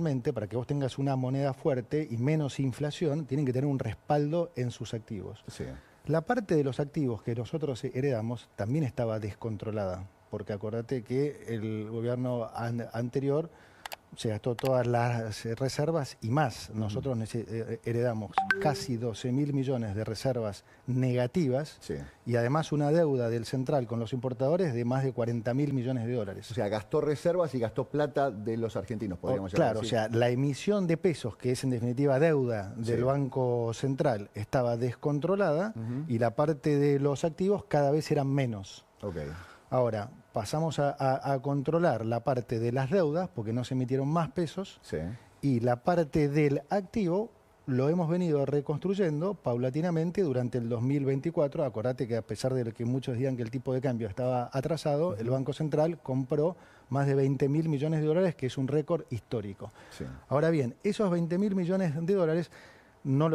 obligatoriamente, para que vos tengas una moneda fuerte y menos inflación, tienen que tener un respaldo en sus activos. Sí. La parte de los activos que nosotros heredamos también estaba descontrolada, porque acordate que el gobierno anterior se gastó todas las reservas y más. Nosotros heredamos casi 12.000 millones de reservas negativas, Sí. y además una deuda del central con los importadores de más de 40.000 millones de dólares. O sea, gastó reservas y gastó plata de los argentinos, podríamos llamar Claro, así. o sea, la emisión de pesos, que es en definitiva deuda del Banco Central, estaba descontrolada y la parte de los activos cada vez eran menos. Ok. Ahora, pasamos a controlar la parte de las deudas, porque no se emitieron más pesos, Sí. y la parte del activo lo hemos venido reconstruyendo paulatinamente durante el 2024. Acordate que a pesar de que muchos digan que el tipo de cambio estaba atrasado, el Banco Central compró más de 20.000 millones de dólares, que es un récord histórico. Sí. Ahora bien, esos 20.000 millones de dólares no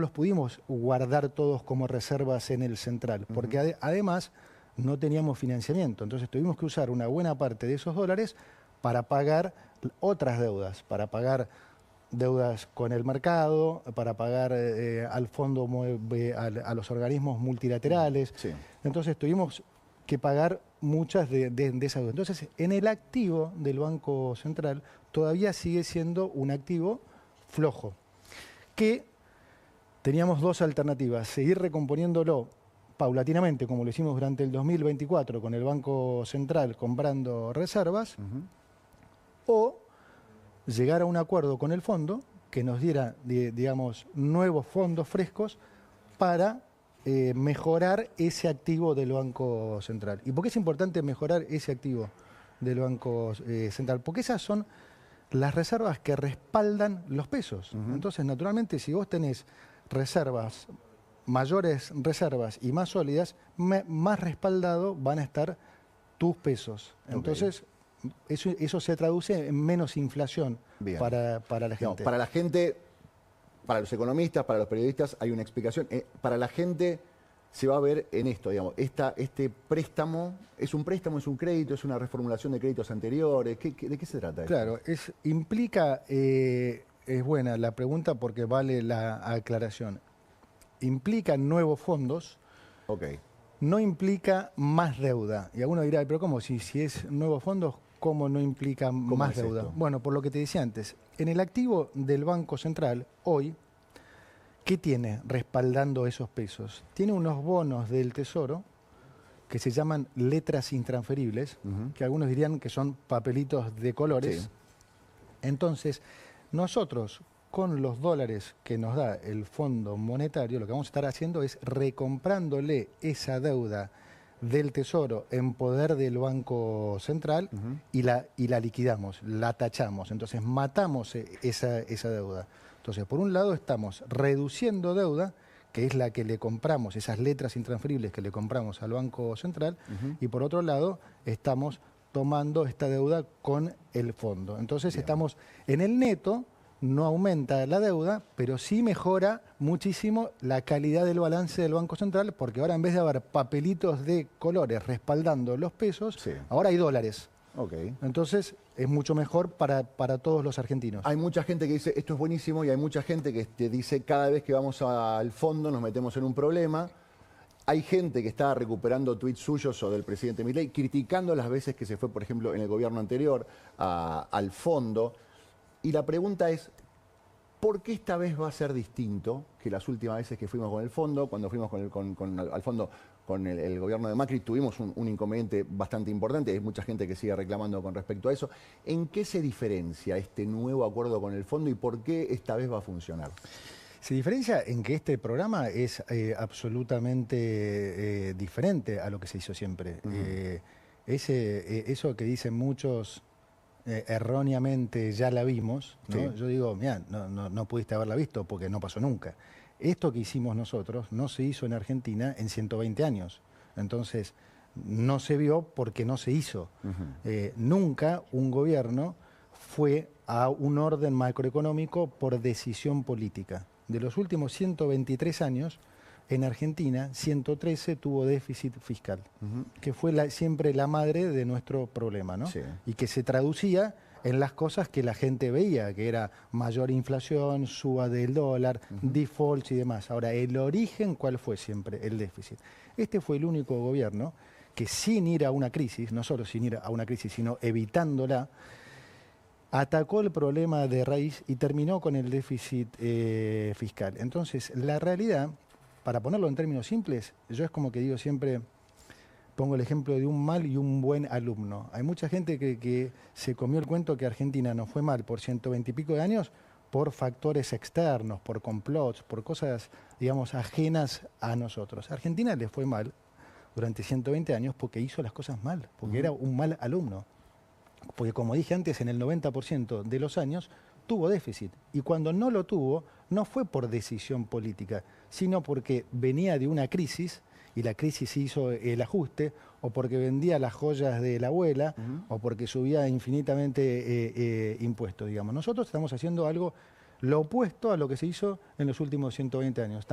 los pudimos guardar todos como reservas en el central, porque además no teníamos financiamiento. Entonces tuvimos que usar una buena parte de esos dólares para pagar otras deudas, para pagar deudas con el mercado, para pagar al fondo, a los organismos multilaterales. Sí. Entonces tuvimos que pagar muchas de esas deudas. Entonces, en el activo del Banco Central todavía sigue siendo un activo flojo, que teníamos dos alternativas: seguir recomponiéndolo paulatinamente, como lo hicimos durante el 2024 con el Banco Central comprando reservas, o llegar a un acuerdo con el fondo que nos diera, digamos, nuevos fondos frescos para mejorar ese activo del Banco Central. ¿Y por qué es importante mejorar ese activo del Banco Central? Porque esas son las reservas que respaldan los pesos. Entonces, naturalmente, si vos tenés reservas, mayores reservas y más sólidas, más respaldado van a estar tus pesos. Entonces, eso se traduce en menos inflación para la gente. Digamos, para la gente, para los economistas, para los periodistas, hay una explicación. Para la gente se va a ver en esto, digamos, este préstamo, ¿es un préstamo, es un crédito, es una reformulación de créditos anteriores? ¿De qué se trata esto? Claro, implica, es buena la pregunta porque vale la aclaración. Implica nuevos fondos, no implica más deuda. Y alguno dirá, pero ¿cómo? Si es nuevos fondos, ¿cómo no implica más deuda? Esto? Bueno, por lo que te decía antes, en el activo del Banco Central, hoy, ¿qué tiene respaldando esos pesos? Tiene unos bonos del Tesoro que se llaman letras intransferibles, que algunos dirían que son papelitos de colores. Sí. Entonces, nosotros, con los dólares que nos da el Fondo Monetario, lo que vamos a estar haciendo es recomprándole esa deuda del Tesoro en poder del Banco Central y la liquidamos, la tachamos. Entonces matamos esa deuda. Entonces, por un lado estamos reduciendo deuda, que es la que le compramos, esas letras intransferibles que le compramos al Banco Central, y por otro lado estamos tomando esta deuda con el fondo. Entonces estamos en el neto. No aumenta la deuda, pero sí mejora muchísimo la calidad del balance del Banco Central, porque ahora en vez de haber papelitos de colores respaldando los pesos, ahora hay dólares. Entonces es mucho mejor para todos los argentinos. Hay mucha gente que dice, esto es buenísimo, y hay mucha gente que dice, cada vez que vamos al fondo nos metemos en un problema. Hay gente que está recuperando tweets suyos o del presidente Milei, criticando las veces que se fue, por ejemplo, en el gobierno anterior al fondo. Y la pregunta es, ¿por qué esta vez va a ser distinto que las últimas veces que fuimos con el fondo? Cuando fuimos al fondo con el gobierno de Macri tuvimos un inconveniente bastante importante. Hay mucha gente que sigue reclamando con respecto a eso. ¿En qué se diferencia este nuevo acuerdo con el fondo y por qué esta vez va a funcionar? Se diferencia en que este programa es absolutamente diferente a lo que se hizo siempre. Eso que dicen muchos... erróneamente ya la vimos, ¿no? Sí. Yo digo, mira, no pudiste haberla visto porque no pasó nunca. Esto que hicimos nosotros no se hizo en Argentina en 120 años. Entonces, no se vio porque no se hizo. Nunca un gobierno fue a un orden macroeconómico por decisión política. De los últimos 123 años, en Argentina, 113 tuvo déficit fiscal, que fue siempre la madre de nuestro problema, ¿no? Y que se traducía en las cosas que la gente veía, que era mayor inflación, suba del dólar, defaults y demás. Ahora, el origen, ¿cuál fue siempre? El déficit. Este fue el único gobierno que sin ir a una crisis, no solo sin ir a una crisis, sino evitándola, atacó el problema de raíz y terminó con el déficit fiscal. Entonces, la realidad, para ponerlo en términos simples, yo es como que digo siempre, pongo el ejemplo de un mal y un buen alumno. Hay mucha gente que se comió el cuento que Argentina no fue mal por 120 y pico de años por factores externos, por complots, por cosas, digamos, ajenas a nosotros. A Argentina le fue mal durante 120 años porque hizo las cosas mal, porque era un mal alumno. Porque como dije antes, en el 90% de los años tuvo déficit. Y cuando no lo tuvo, no fue por decisión política, sino porque venía de una crisis y la crisis hizo el ajuste, o porque vendía las joyas de la abuela, o porque subía infinitamente impuestos, digamos. Nosotros estamos haciendo algo lo opuesto a lo que se hizo en los últimos 120 años.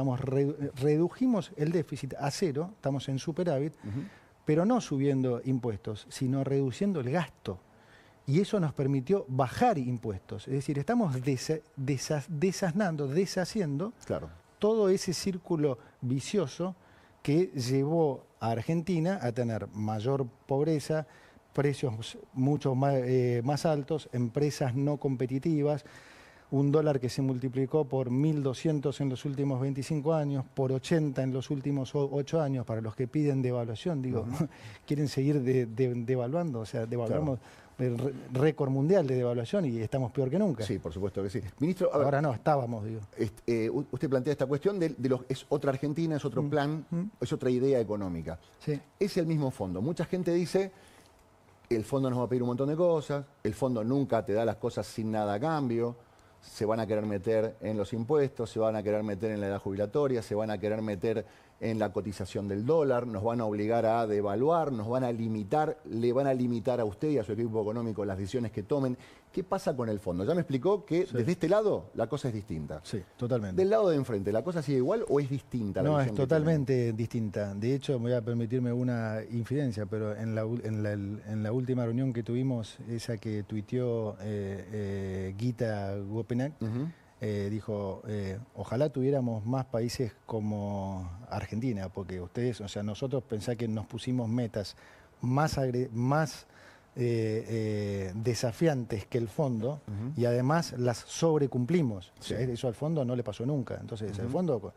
Redujimos el déficit a cero, estamos en superávit, pero no subiendo impuestos, sino reduciendo el gasto. Y eso nos permitió bajar impuestos. Es decir, estamos deshaciendo todo ese círculo vicioso que llevó a Argentina a tener mayor pobreza, precios mucho más altos, empresas no competitivas, un dólar que se multiplicó por 1.200 en los últimos 25 años, por 80 en los últimos 8 años, para los que piden devaluación, digo, quieren seguir devaluando, o sea, devaluamos el récord mundial de devaluación y estamos peor que nunca. Sí, por supuesto que sí. Ministro, ahora no, estábamos, digo. Usted plantea esta cuestión es otra Argentina, es otro plan, es otra idea económica. Sí. Es el mismo fondo. Mucha gente dice, el fondo nos va a pedir un montón de cosas, el fondo nunca te da las cosas sin nada a cambio, se van a querer meter en los impuestos, se van a querer meter en la edad jubilatoria, se van a querer meter en la cotización del dólar, nos van a obligar a devaluar, nos van a limitar, le van a limitar a usted y a su equipo económico las decisiones que tomen. ¿Qué pasa con el fondo? Ya me explicó que desde este lado la cosa es distinta. Sí, totalmente. ¿Del lado de enfrente la cosa sigue igual o es distinta? No, es totalmente distinta. De hecho, me voy a permitirme una infidencia, pero en la última reunión que tuvimos, esa que tuiteó Guita Gopenak, dijo, ojalá tuviéramos más países como Argentina, porque ustedes, o sea, nosotros pensá que nos pusimos metas más desafiantes que el fondo y además las sobrecumplimos. O sea, eso al fondo no le pasó nunca. Entonces el fondo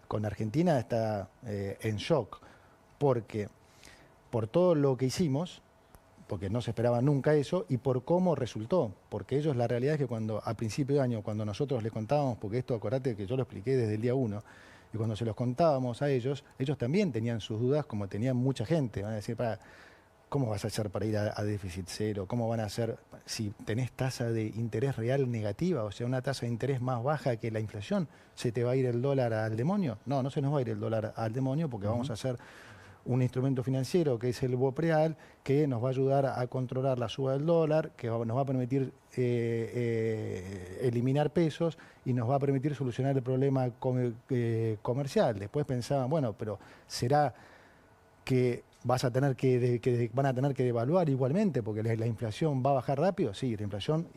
con Argentina está en shock, porque por todo lo que hicimos, porque no se esperaba nunca eso, y por cómo resultó. Porque ellos, la realidad es que cuando a principio de año, cuando nosotros les contábamos, porque esto, acordate que yo lo expliqué desde el día 1, y cuando se los contábamos a ellos, ellos también tenían sus dudas, como tenían mucha gente. Van a decir, ¿cómo vas a hacer para ir a déficit cero? ¿Cómo van a hacer si tenés tasa de interés real negativa? O sea, una tasa de interés más baja que la inflación, ¿se te va a ir el dólar al demonio? No, no se nos va a ir el dólar al demonio porque vamos a hacer un instrumento financiero que es el BOPREAL, que nos va a ayudar a controlar la suba del dólar, que nos va a permitir eliminar pesos y nos va a permitir solucionar el problema comercial. Después pensaban, bueno, pero ¿será que van a tener que devaluar igualmente porque la inflación va a bajar rápido? Sí, la inflación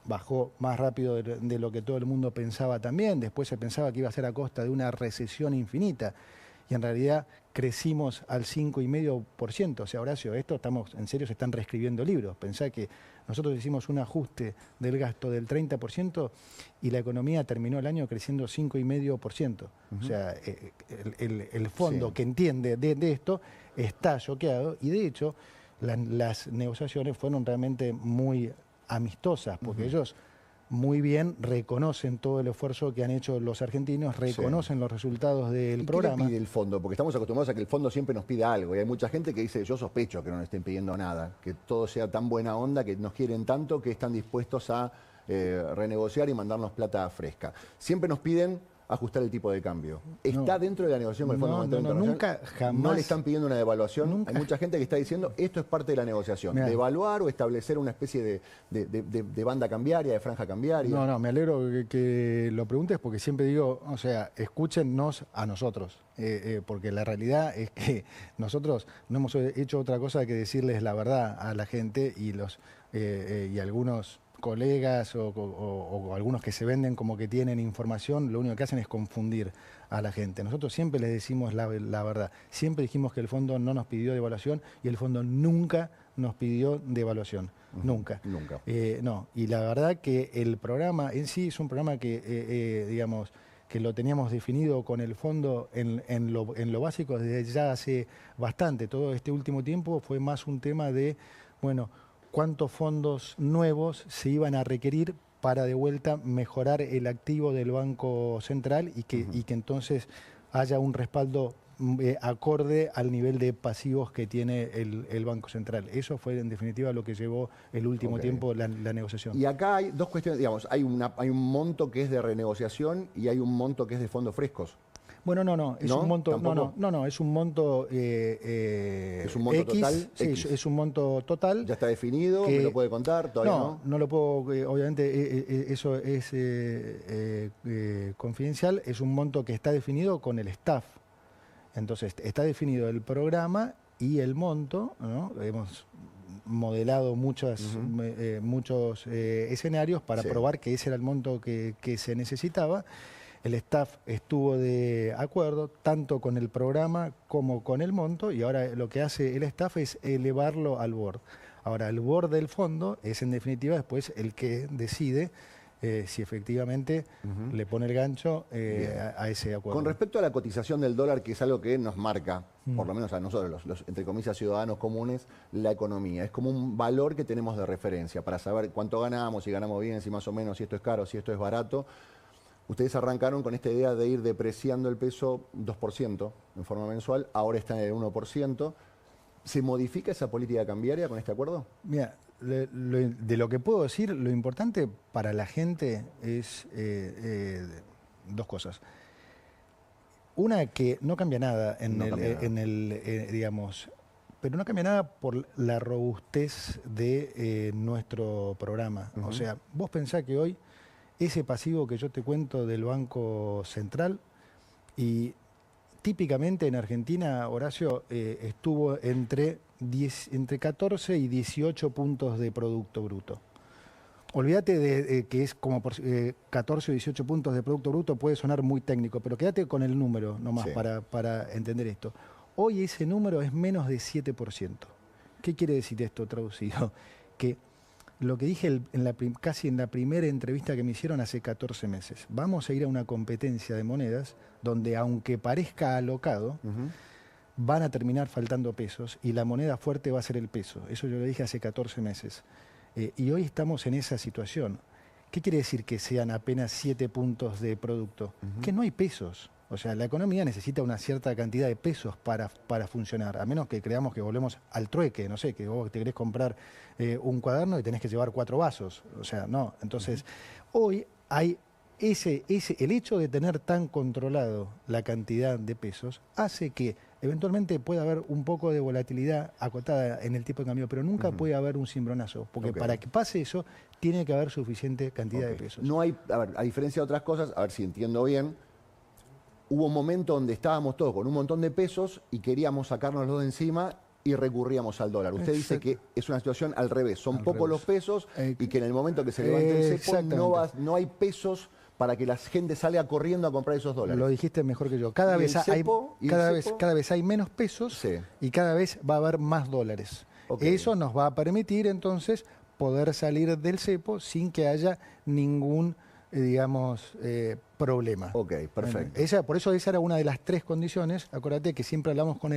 bajó más rápido de lo que todo el mundo pensaba también. Después se pensaba que iba a ser a costa de una recesión infinita. Y en realidad crecimos al 5,5%. O sea, Horacio, en serio, se están reescribiendo libros. Pensá que nosotros hicimos un ajuste del gasto del 30% y la economía terminó el año creciendo 5,5%. O sea, el fondo que entiende de esto está choqueado y de hecho las negociaciones fueron realmente muy amistosas porque ellos muy bien reconocen todo el esfuerzo que han hecho los argentinos, reconocen los resultados del programa. ¿Qué le pide el fondo? Porque estamos acostumbrados a que el fondo siempre nos pida algo y hay mucha gente que dice, yo sospecho que no nos estén pidiendo nada, que todo sea tan buena onda, que nos quieren tanto que están dispuestos a renegociar y mandarnos plata fresca. Siempre nos piden ajustar el tipo de cambio. ¿Está dentro de la negociación con el Fondo Monetario Internacional? Nunca, jamás. ¿No le están pidiendo una devaluación? Nunca. Hay mucha gente que está diciendo, esto es parte de la negociación. Mirá. Devaluar o establecer una especie de banda cambiaria, de franja cambiaria. No, me alegro que lo preguntes porque siempre digo, o sea, escúchennos a nosotros. Porque la realidad es que nosotros no hemos hecho otra cosa que decirles la verdad a la gente y algunos colegas o algunos que se venden como que tienen información, lo único que hacen es confundir a la gente. Nosotros siempre les decimos la verdad. Siempre dijimos que el fondo no nos pidió devaluación y el fondo nunca nos pidió devaluación. Nunca. Nunca. No. Y la verdad que el programa en sí es un programa que, digamos, que lo teníamos definido con el fondo en lo básico desde ya hace bastante. Todo este último tiempo fue más un tema de, bueno, cuántos fondos nuevos se iban a requerir para de vuelta mejorar el activo del Banco Central y que entonces haya un respaldo acorde al nivel de pasivos que tiene el Banco Central. Eso fue en definitiva lo que llevó el último tiempo la negociación. Y acá hay dos cuestiones, digamos, hay un monto que es de renegociación y hay un monto que es de fondos frescos. Bueno, no, es un monto, es un monto, es un monto X, total. Sí, X. Es un monto total. ¿Ya está definido? ¿Me lo puede contar? ¿Todavía no? No lo puedo, obviamente eso es confidencial, es un monto que está definido con el staff. Entonces, está definido el programa y el monto, ¿no? Hemos modelado muchos escenarios para probar que ese era el monto que se necesitaba. El staff estuvo de acuerdo tanto con el programa como con el monto y ahora lo que hace el staff es elevarlo al board. Ahora, el board del fondo es en definitiva después el que decide si efectivamente le pone el gancho a ese acuerdo. Con respecto a la cotización del dólar, que es algo que nos marca, por lo menos a nosotros, los entre comillas ciudadanos comunes, la economía. Es como un valor que tenemos de referencia para saber cuánto ganamos, si ganamos bien, si más o menos, si esto es caro, si esto es barato. Ustedes arrancaron con esta idea de ir depreciando el peso 2% en forma mensual, ahora está en el 1%. ¿Se modifica esa política cambiaria con este acuerdo? Mira, de lo que puedo decir, lo importante para la gente es dos cosas. Una, que no cambia nada digamos, pero no cambia nada por la robustez de nuestro programa. O sea, vos pensás que hoy ese pasivo que yo te cuento del Banco Central, y típicamente en Argentina, Horacio, estuvo entre 14 y 18 puntos de Producto Bruto. Olvídate de que es como 14 o 18 puntos de Producto Bruto, puede sonar muy técnico, pero quédate con el número nomás para entender esto. Hoy ese número es menos de 7%. ¿Qué quiere decir esto traducido? Que lo que dije casi en la primera entrevista que me hicieron hace 14 meses. Vamos a ir a una competencia de monedas donde, aunque parezca alocado, van a terminar faltando pesos y la moneda fuerte va a ser el peso. Eso yo lo dije hace 14 meses. Y hoy estamos en esa situación. ¿Qué quiere decir que sean apenas 7 puntos de producto? Que no hay pesos. O sea, la economía necesita una cierta cantidad de pesos para funcionar, a menos que creamos que volvemos al trueque, no sé, que vos te querés comprar un cuaderno y tenés que llevar 4 vasos. O sea, no. Entonces, hoy hay el hecho de tener tan controlado la cantidad de pesos hace que eventualmente pueda haber un poco de volatilidad acotada en el tipo de cambio, pero nunca puede haber un cimbronazo, porque para que pase eso tiene que haber suficiente cantidad de pesos. No hay, a diferencia de otras cosas, a ver si entiendo bien, hubo un momento donde estábamos todos con un montón de pesos y queríamos sacárnoslos de encima y recurríamos al dólar. Usted dice que es una situación al revés, son pocos los pesos y que en el momento que se levante el cepo no hay pesos para que la gente salga corriendo a comprar esos dólares. Lo dijiste mejor que yo. Cada vez hay menos pesos y cada vez va a haber más dólares. Eso nos va a permitir entonces poder salir del cepo sin que haya ningún problema. Ok, perfecto. Por eso esa era una de las 3 condiciones. Acuérdate que siempre hablamos con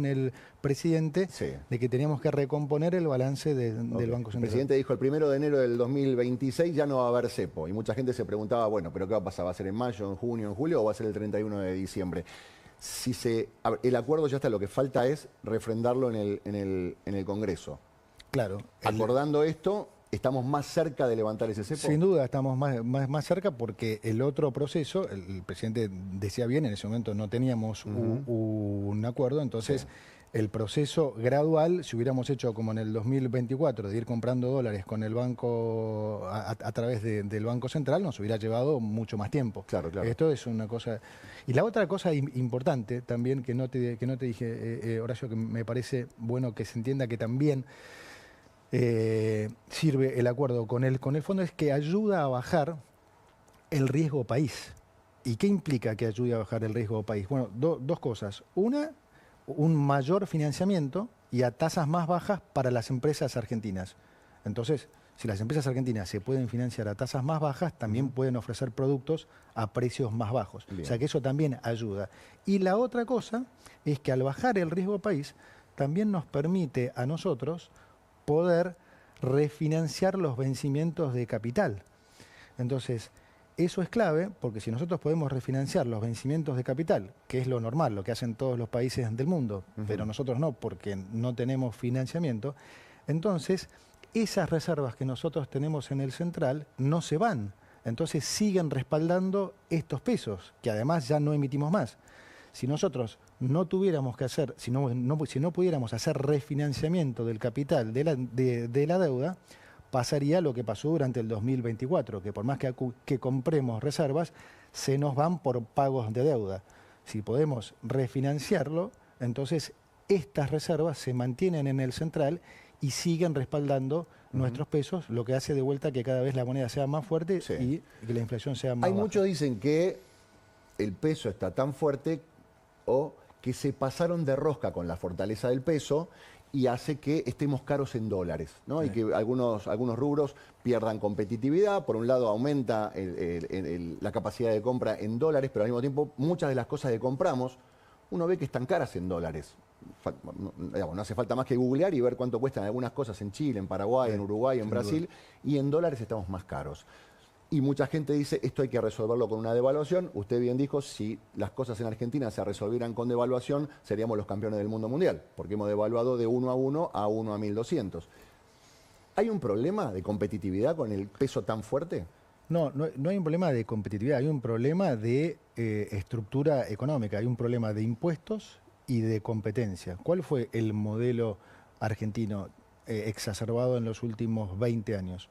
el presidente de que teníamos que recomponer el balance del Banco Central. El presidente dijo el 1 de enero del 2026 ya no va a haber cepo. Y mucha gente se preguntaba, bueno, ¿pero qué va a pasar? ¿Va a ser en mayo, en junio, en julio o va a ser el 31 de diciembre? El acuerdo ya está, lo que falta es refrendarlo en el Congreso. Claro. Acordando esto, ¿estamos más cerca de levantar ese cepo? Sin duda estamos más cerca porque el otro proceso, el presidente decía bien, en ese momento no teníamos un acuerdo, entonces el proceso gradual, si hubiéramos hecho como en el 2024, de ir comprando dólares con el banco a través del Banco Central, nos hubiera llevado mucho más tiempo. Claro. Esto es una cosa. Y la otra cosa importante también que no te dije, Horacio, que me parece bueno que se entienda que también sirve el acuerdo con el fondo es que ayuda a bajar el riesgo país. ¿Y qué implica que ayude a bajar el riesgo país? Bueno, dos cosas. Una, un mayor financiamiento y a tasas más bajas para las empresas argentinas. Entonces, si las empresas argentinas se pueden financiar a tasas más bajas, también pueden ofrecer productos a precios más bajos. Bien. O sea que eso también ayuda. Y la otra cosa es que al bajar el riesgo país, también nos permite a nosotros poder refinanciar los vencimientos de capital. Entonces, eso es clave porque si nosotros podemos refinanciar los vencimientos de capital, que es lo normal, lo que hacen todos los países del mundo, pero nosotros no, porque no tenemos financiamiento, entonces esas reservas que nosotros tenemos en el central no se van. Entonces siguen respaldando estos pesos, que además ya no emitimos más. Si nosotros no tuviéramos que hacer, si no pudiéramos hacer refinanciamiento del capital de la deuda, pasaría lo que pasó durante el 2024, que por más que compremos reservas, se nos van por pagos de deuda. Si podemos refinanciarlo, entonces estas reservas se mantienen en el central y siguen respaldando nuestros pesos, lo que hace de vuelta que cada vez la moneda sea más fuerte y que la inflación sea más baja. Muchos dicen que el peso está tan fuerte o que se pasaron de rosca con la fortaleza del peso y hace que estemos caros en dólares, ¿no? Y que algunos rubros pierdan competitividad. Por un lado aumenta la capacidad de compra en dólares, pero al mismo tiempo muchas de las cosas que compramos uno ve que están caras en dólares. No hace falta más que googlear y ver cuánto cuestan algunas cosas en Chile, en Paraguay, en Uruguay, en Brasil, y en dólares estamos más caros. Y mucha gente dice, esto hay que resolverlo con una devaluación. Usted bien dijo, si las cosas en Argentina se resolvieran con devaluación, seríamos los campeones del mundo mundial, porque hemos devaluado de 1 a 1 a 1 a 1200. ¿Hay un problema de competitividad con el peso tan fuerte? No hay un problema de competitividad, hay un problema de estructura económica, hay un problema de impuestos y de competencia. ¿Cuál fue el modelo argentino exacerbado en los últimos 20 años?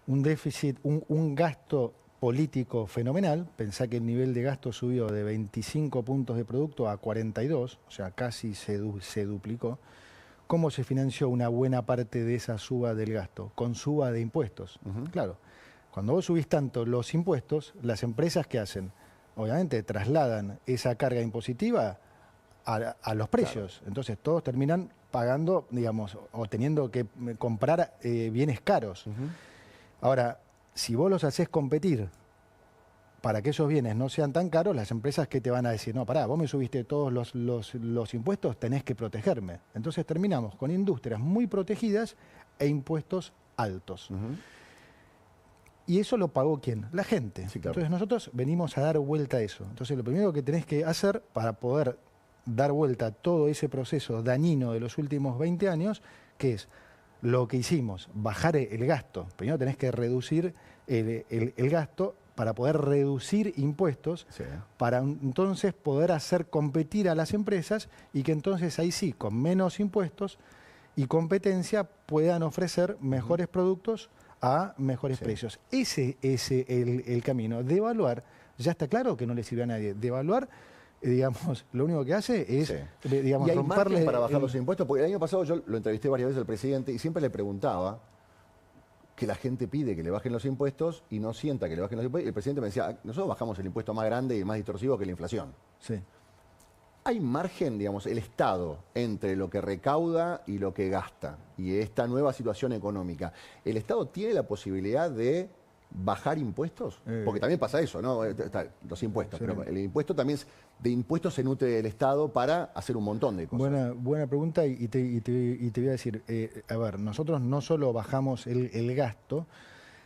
Un déficit, un gasto político fenomenal. Pensá que el nivel de gasto subió de 25 puntos de producto a 42, o sea, casi se duplicó. ¿Cómo se financió una buena parte de esa suba del gasto? Con suba de impuestos. Claro, cuando vos subís tanto los impuestos, las empresas, ¿qué hacen? Obviamente trasladan esa carga impositiva a los precios. Claro. Entonces todos terminan pagando, digamos, o teniendo que comprar bienes caros. Ahora, si vos los hacés competir para que esos bienes no sean tan caros, las empresas que te van a decir, no, pará, vos me subiste todos los impuestos, tenés que protegerme. Entonces terminamos con industrias muy protegidas e impuestos altos. ¿Y eso lo pagó quién? La gente. Sí, claro. Entonces nosotros venimos a dar vuelta a eso. Entonces lo primero que tenés que hacer para poder dar vuelta a todo ese proceso dañino de los últimos 20 años, que es lo que hicimos, bajar el gasto. Primero tenés que reducir el gasto para poder reducir impuestos, para entonces poder hacer competir a las empresas y que entonces ahí sí, con menos impuestos y competencia, puedan ofrecer mejores productos a mejores precios. Ese es el camino. Devaluar, ya está claro que no le sirve a nadie. Devaluar, digamos, lo único que hace es, digamos, ¿y hay romperle margen para bajar los impuestos? Porque el año pasado yo lo entrevisté varias veces al presidente y siempre le preguntaba que la gente pide que le bajen los impuestos y no sienta que le bajen los impuestos. Y el presidente me decía, nosotros bajamos el impuesto más grande y más distorsivo que la inflación. Sí. ¿Hay margen, digamos, el Estado entre lo que recauda y lo que gasta y esta nueva situación económica? ¿El Estado tiene la posibilidad de bajar impuesos? Porque también pasa eso, ¿no? Los impuestos, pero el impuesto también de impuestos se nutre el Estado para hacer un montón de cosas. Buena pregunta y te voy a decir, a ver, nosotros no solo bajamos el gasto,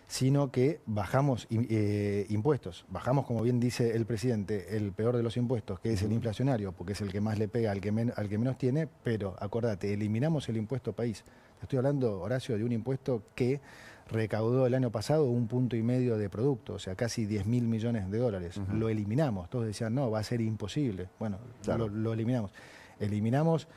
sino que bajamos impuestos. Bajamos, como bien dice el presidente, el peor de los impuestos, que es el inflacionario, porque es el que más le pega al que menos tiene, pero acordate, eliminamos el impuesto país. Estoy hablando, Horacio, de un impuesto que recaudó el año pasado 1,5 puntos de producto, o sea, casi 10.000 millones de dólares. Lo eliminamos. Todos decían, no, va a ser imposible. Bueno, claro, lo eliminamos. Eliminamos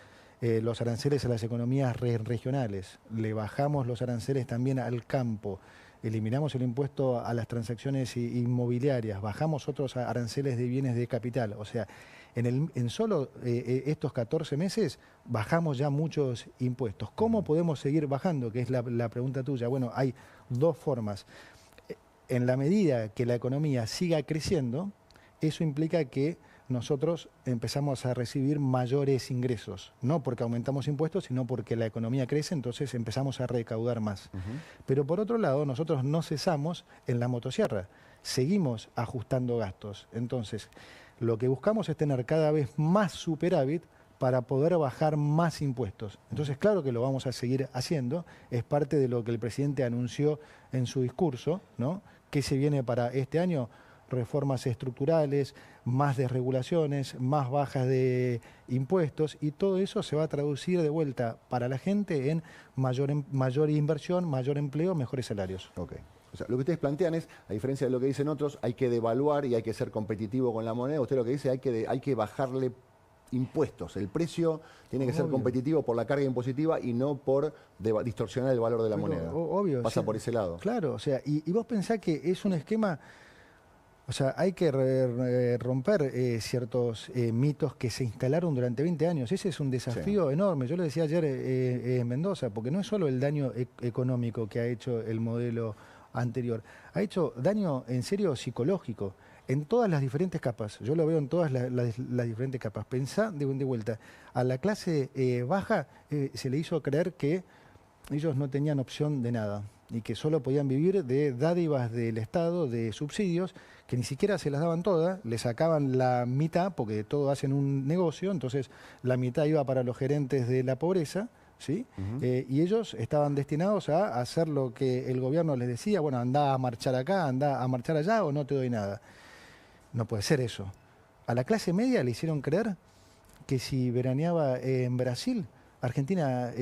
los aranceles a las economías regionales. Le bajamos los aranceles también al campo. eliminamos el impuesto a las transacciones inmobiliarias, bajamos otros aranceles de bienes de capital. O sea, en solo estos 14 meses bajamos ya muchos impuestos. ¿Cómo podemos seguir bajando? Que es la pregunta tuya. Bueno, hay dos formas. En la medida que la economía siga creciendo, eso implica que nosotros empezamos a recibir mayores ingresos, no porque aumentamos impuestos, sino porque la economía crece, entonces empezamos a recaudar más. Pero por otro lado, nosotros no cesamos en la motosierra, seguimos ajustando gastos. Entonces, lo que buscamos es tener cada vez más superávit para poder bajar más impuestos. Entonces, claro que lo vamos a seguir haciendo, es parte de lo que el presidente anunció en su discurso, ¿no? ¿Qué se viene para este año? Reformas estructurales, más desregulaciones, más bajas de impuestos, y todo eso se va a traducir de vuelta para la gente en mayor inversión, mayor empleo, mejores salarios. Ok. O sea, lo que ustedes plantean es, a diferencia de lo que dicen otros, hay que devaluar y hay que ser competitivo con la moneda. Usted lo que dice, hay que bajarle impuestos. El precio tiene que ser competitivo por la carga impositiva y no por distorsionar el valor de la moneda. Obvio. Pasa sí, por ese lado. Claro, o sea, y vos pensás que es un esquema. O sea, hay que romper ciertos mitos que se instalaron durante 20 años. Ese es un desafío enorme. Yo lo decía ayer en Mendoza, porque no es solo el daño económico que ha hecho el modelo anterior, ha hecho daño en serio psicológico, en todas las diferentes capas. Yo lo veo en todas las diferentes capas. Pensá de vuelta, a la clase baja se le hizo creer que ellos no tenían opción de nada y que solo podían vivir de dádivas del Estado, de subsidios, que ni siquiera se las daban todas, le sacaban la mitad, porque de todo hacen un negocio, entonces la mitad iba para los gerentes de la pobreza, ¿sí? Y ellos estaban destinados a hacer lo que el gobierno les decía, bueno, andá a marchar acá, andá a marchar allá o no te doy nada. No puede ser eso. A la clase media le hicieron creer que si veraneaba en Brasil, Argentina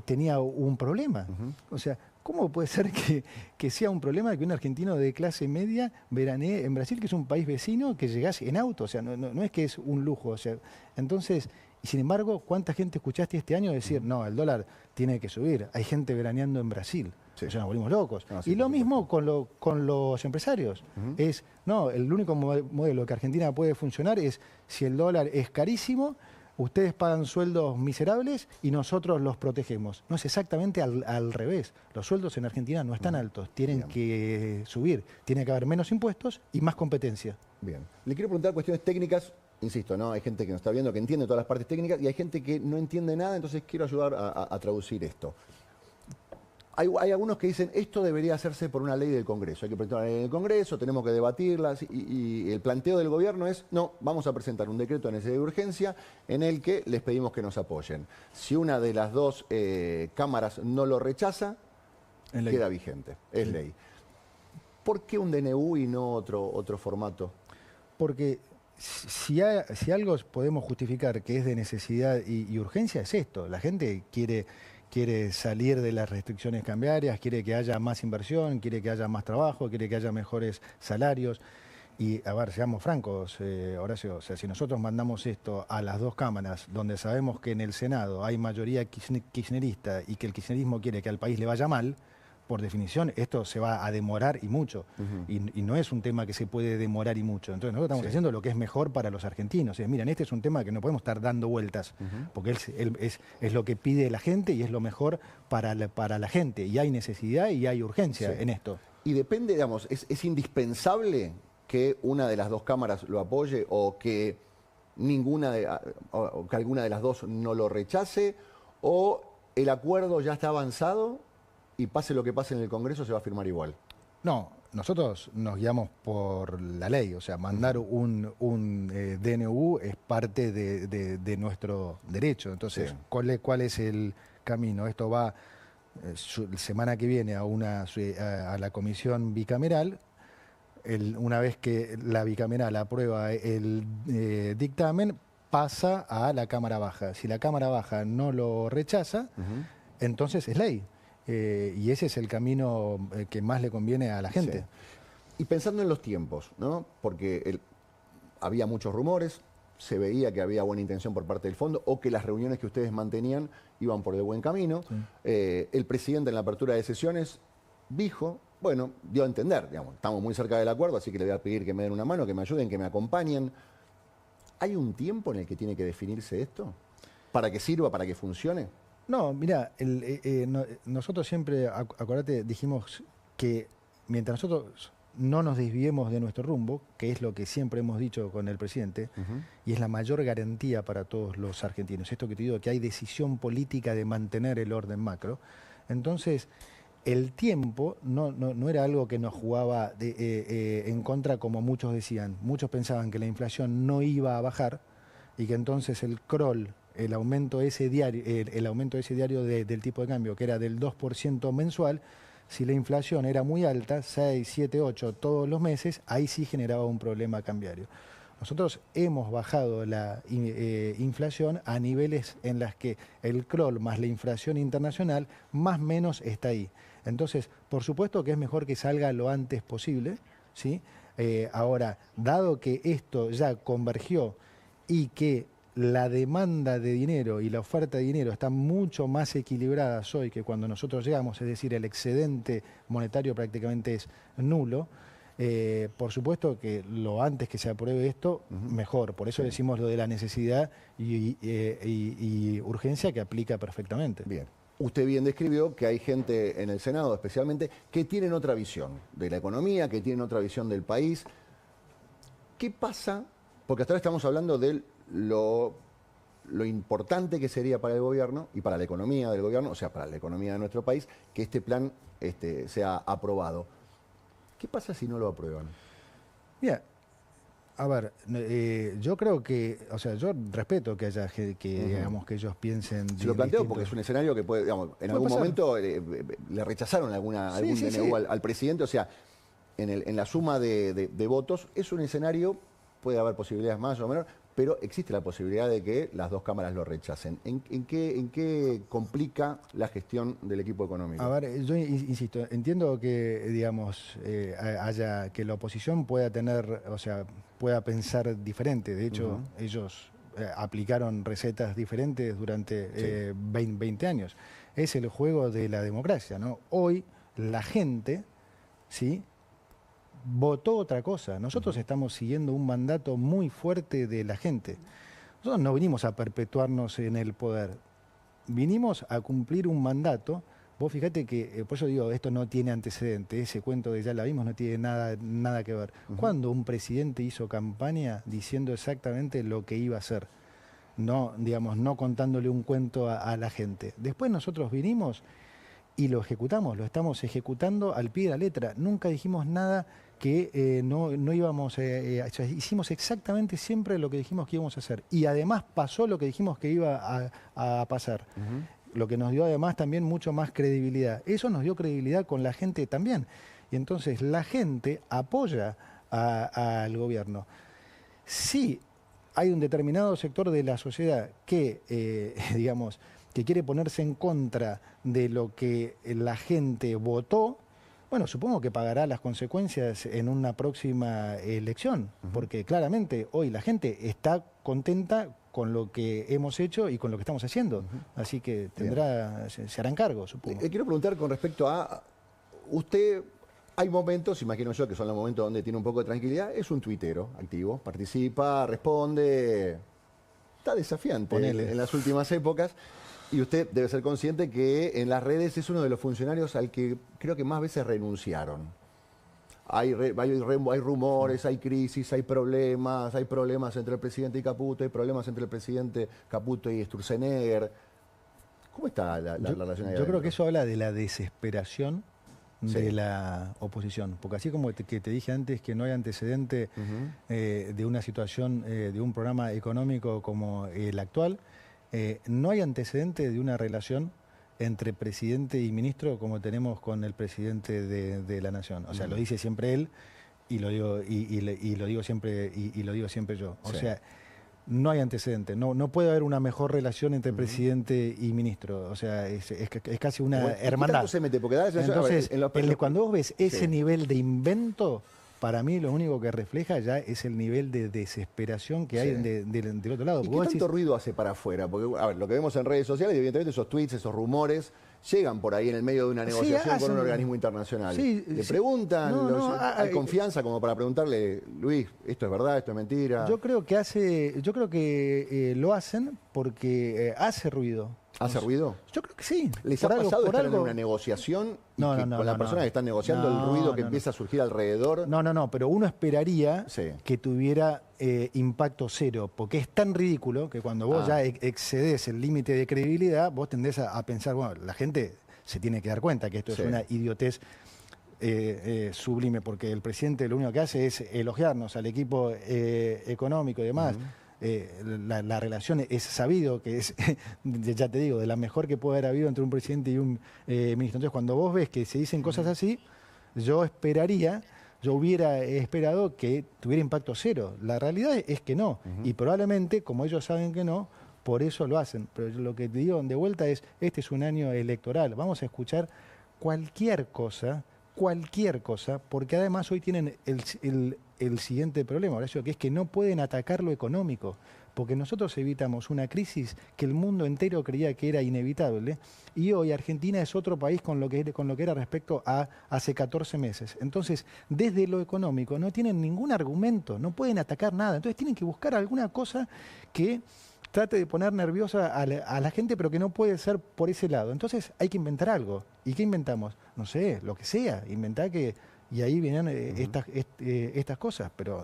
tenía un problema. O sea, ¿cómo puede ser que sea un problema que un argentino de clase media veranee en Brasil, que es un país vecino, que llegase en auto? O sea, no es que es un lujo. O sea, entonces, y sin embargo, ¿cuánta gente escuchaste este año decir, no, el dólar tiene que subir? Hay gente veraneando en Brasil. Sí. O sea, nos volvimos locos. Sí, y lo mismo con los empresarios. Es, no, el único modelo que Argentina puede funcionar es si el dólar es carísimo, ustedes pagan sueldos miserables y nosotros los protegemos. No, es exactamente al revés. Los sueldos en Argentina no están altos, tienen que subir. Tiene que haber menos impuestos y más competencia. Bien. Le quiero preguntar cuestiones técnicas. Insisto, ¿no? Hay gente que nos está viendo que entiende todas las partes técnicas y hay gente que no entiende nada, entonces quiero ayudar a traducir esto. Hay algunos que dicen, esto debería hacerse por una ley del Congreso. Hay que presentar una ley del Congreso, tenemos que debatirla. Y el planteo del gobierno es, no, vamos a presentar un decreto de necesidad de urgencia en el que les pedimos que nos apoyen. Si una de las dos cámaras no lo rechaza, queda vigente, es ley. ¿Por qué un DNU y no otro formato? Porque si algo podemos justificar que es de necesidad y urgencia, es esto. La gente quiere salir de las restricciones cambiarias, quiere que haya más inversión, quiere que haya más trabajo, quiere que haya mejores salarios. Y, a ver, seamos francos, Horacio, o sea, si nosotros mandamos esto a las dos cámaras, donde sabemos que en el Senado hay mayoría kirchnerista y que el kirchnerismo quiere que al país le vaya mal, por definición, esto se va a demorar y mucho. Y no es un tema que se puede demorar y mucho. Entonces nosotros estamos haciendo lo que es mejor para los argentinos. Miren, este es un tema que no podemos estar dando vueltas, porque es lo que pide la gente y es lo mejor para la gente. Y hay necesidad y hay urgencia en esto. Y depende, digamos, ¿es indispensable que una de las dos cámaras lo apoye o que o que alguna de las dos no lo rechace? ¿O el acuerdo ya está avanzado y pase lo que pase en el Congreso se va a firmar igual? No, nosotros nos guiamos por la ley, o sea, mandar un DNU es parte de nuestro derecho. Entonces, ¿cuál es el camino? Esto va semana que viene a la comisión bicameral. Una vez que la bicameral aprueba el dictamen, pasa a la Cámara Baja. Si la Cámara Baja no lo rechaza, entonces es ley. Y ese es el camino que más le conviene a la gente. Y pensando en los tiempos, ¿no? Porque había muchos rumores, se veía que había buena intención por parte del fondo o que las reuniones que ustedes mantenían iban por el buen camino. El presidente en la apertura de sesiones dijo bueno, dio a entender, digamos, estamos muy cerca del acuerdo, así que le voy a pedir que me den una mano, que me ayuden, que me acompañen. ¿Hay un tiempo en el que tiene que definirse esto? ¿Para que sirva, para que funcione? No, mira, nosotros siempre, acordate, dijimos que mientras nosotros no nos desviemos de nuestro rumbo, que es lo que siempre hemos dicho con el presidente, y es la mayor garantía para todos los argentinos. Esto que te digo, que hay decisión política de mantener el orden macro. Entonces, el tiempo no era algo que nos jugaba en contra, como muchos decían. Muchos pensaban que la inflación no iba a bajar y que entonces el crawl, el aumento ese diario, del tipo de cambio, que era del 2% mensual, si la inflación era muy alta, 6, 7, 8 todos los meses, ahí sí generaba un problema cambiario. Nosotros hemos bajado la inflación a niveles en las que el crawl más la inflación internacional más o menos está ahí. Entonces, por supuesto que es mejor que salga lo antes posible, ¿sí? Ahora, dado que esto ya convergió y que la demanda de dinero y la oferta de dinero están mucho más equilibradas hoy que cuando nosotros llegamos, es decir, el excedente monetario prácticamente es nulo. Por supuesto que lo antes que se apruebe esto, mejor. Por eso decimos lo de la necesidad y urgencia, que aplica perfectamente. Bien. Usted bien describió que hay gente en el Senado especialmente que tienen otra visión de la economía, que tienen otra visión del país. ¿Qué pasa? Porque hasta ahora estamos hablando de lo importante que sería para el gobierno y para la economía del gobierno, o sea, para la economía de nuestro país, que este plan sea aprobado. ¿Qué pasa si no lo aprueban? Mira, a ver, yo creo que, o sea, yo respeto que haya digamos, que ellos piensen. Se lo planteo porque es un escenario que puede, digamos, en algún momento le rechazaron algún DNU al presidente, o sea, en la suma de votos es un escenario, puede haber posibilidades más o menos, pero existe la posibilidad de que las dos cámaras lo rechacen. ¿En qué complica la gestión del equipo económico? A ver, yo insisto, entiendo que, digamos, que la oposición pueda tener, o sea, pueda pensar diferente. De hecho, ellos aplicaron recetas diferentes durante 20 años. Es el juego de la democracia, ¿no? Hoy la gente, ¿sí?, votó otra cosa. Nosotros estamos siguiendo un mandato muy fuerte de la gente. Nosotros no vinimos a perpetuarnos en el poder, vinimos a cumplir un mandato. Vos fíjate que, por eso digo, esto no tiene antecedente, ese cuento de ya la vimos no tiene nada que ver. ¿Cuándo un presidente hizo campaña diciendo exactamente lo que iba a hacer? No, digamos, no contándole un cuento a la gente. Después nosotros vinimos y lo ejecutamos, lo estamos ejecutando al pie de la letra. Nunca dijimos nada que no íbamos hicimos exactamente siempre lo que dijimos que íbamos a hacer. Y además pasó lo que dijimos que iba a pasar. Lo que nos dio además también mucho más credibilidad. Eso nos dio credibilidad con la gente también. Y entonces la gente apoya al gobierno. Sí, hay un determinado sector de la sociedad que, digamos, que quiere ponerse en contra de lo que la gente votó. Bueno, supongo que pagará las consecuencias en una próxima elección, porque claramente hoy la gente está contenta con lo que hemos hecho y con lo que estamos haciendo. Así que se harán cargo, supongo. Quiero preguntar con respecto a usted. Hay momentos, imagino yo, que son los momentos donde tiene un poco de tranquilidad. Es un tuitero activo, participa, responde, está desafiante en las últimas épocas. Y usted debe ser consciente que en las redes es uno de los funcionarios al que creo que más veces renunciaron. Hay rumores, hay crisis, hay problemas entre el presidente y Caputo, hay problemas entre el presidente Caputo y Sturzenegger. ¿Cómo está la relación ahí? Yo creo que eso habla de la desesperación de la oposición, porque así como que te dije antes que no hay antecedente de una situación, de un programa económico como el actual, no hay antecedente de una relación entre presidente y ministro como tenemos con el presidente de la Nación. O sea, lo dice siempre él y lo digo, lo digo siempre yo. O sea, no hay antecedente. No puede haber una mejor relación entre presidente y ministro. O sea, es casi una hermandad. Se mete? Porque da la sensación, entonces, cuando vos ves ese nivel de invento, para mí lo único que refleja ya es el nivel de desesperación que hay del otro lado. ¿Y qué tanto ruido hace para afuera? Porque, a ver, lo que vemos en redes sociales, evidentemente esos tweets, esos rumores, llegan por ahí en el medio de una negociación hacen- con un organismo internacional. Sí, Le sí. preguntan, No, hay confianza como para preguntarle, Luis, esto es verdad, esto es mentira. yo creo que lo hacen porque hace ruido. ¿Hace ruido? Yo creo que sí. ¿Les Por ha algo- pasado por estar en algo- una negociación y No, que no, no, con la no, persona no. que están negociando No, el ruido que no, empieza a surgir alrededor? No, pero uno esperaría Sí. que tuviera impacto cero, porque es tan ridículo que cuando vos ya excedes el límite de credibilidad, vos tendés a pensar, bueno, la gente se tiene que dar cuenta que esto Sí. es una idiotez sublime, porque el presidente lo único que hace es elogiarnos al equipo económico y demás. La relación es sabido que es, ya te digo, de la mejor que puede haber habido entre un presidente y un ministro. Entonces, cuando vos ves que se dicen cosas así, yo hubiera esperado que tuviera impacto cero. La realidad es que no. Y probablemente, como ellos saben que no, por eso lo hacen. Pero yo lo que te digo de vuelta es, este es un año electoral. Vamos a escuchar cualquier cosa, porque además hoy tienen el siguiente problema, Horacio, que es que no pueden atacar lo económico, porque nosotros evitamos una crisis que el mundo entero creía que era inevitable, y hoy Argentina es otro país con lo que era respecto a hace 14 meses. Entonces, desde lo económico no tienen ningún argumento, no pueden atacar nada, entonces tienen que buscar alguna cosa que trate de poner nerviosa a la gente, pero que no puede ser por ese lado. Entonces hay que inventar algo. ¿Y qué inventamos? No sé, lo que sea. Inventar que... Y ahí vienen estas cosas, pero